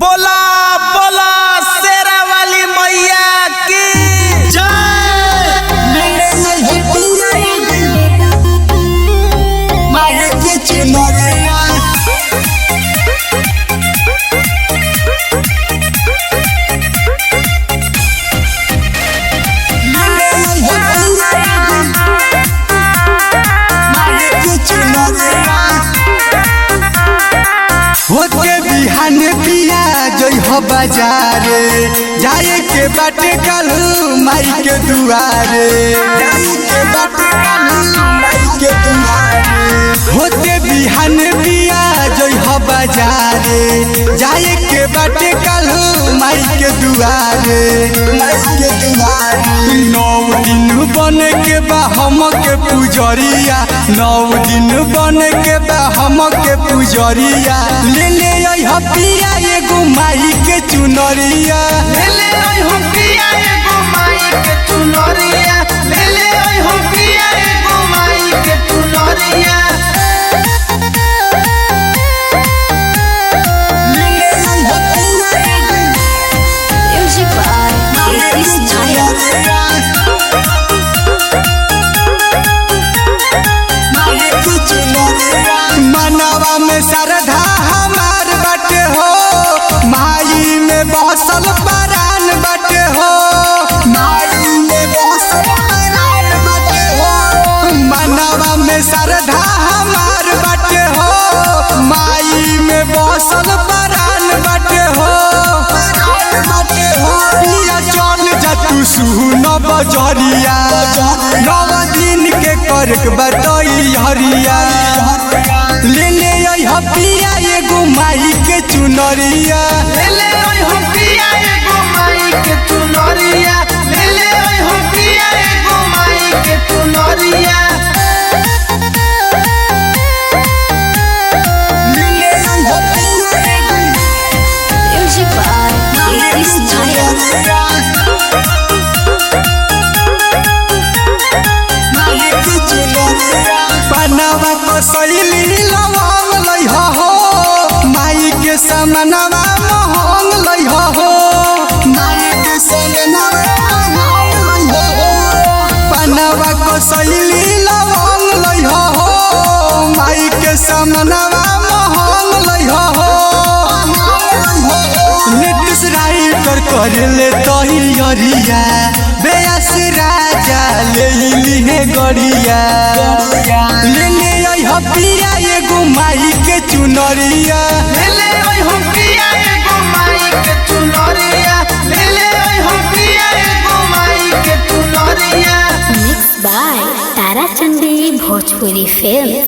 बोला बोला शेरा वाली मैया की जय। होके बिहान पिया जई हो बाजारे जाए के बाटे कल माई के दुआरे होके बिहान पिया जई हो बाजारे जाए के बाटे कल माई के दुआरे 9 दिन बन के बा हम के पुजरिया 9 दिन बन के बा हम के पुजरिया ले ले हो पिया एगो माई के चुनरिया ले ले हो पिया एगो माई के चुनरिया ले ले हो पिया एगो माई के चुनरिया। मनवा में श्रद्धा हमार बाटे हो माई में बसल परान बाटे हो मनवा में श्रद्धा हमार बाटे हो माई में बसल परान बाटे हो पिया चल जा तू सुन बजरिया 9 दिन के करक बतई हरिया ले ले हो पिया एगो माई के चुनरिया ले ले हो पिया एगो माई के चुनरिया ले ले हो पिया एगो माई के चुनरिया। पनावा को सैली लवंग लई हो माई के समनवा महंग लई हो पनावा को सैली लवंग लई हो माई के समनवा महंग लई हो नीतीश राइटर कर ले तैयारिया बेयास राजा ले ली गड़िया ले ले हो पिया एगो माई के चुनरिया ले ले हो पिया एगो माई के चुनरिया ले ले हो पिया एगो माई के चुनरिया। Mix by Tarachandi Bhojpuri film.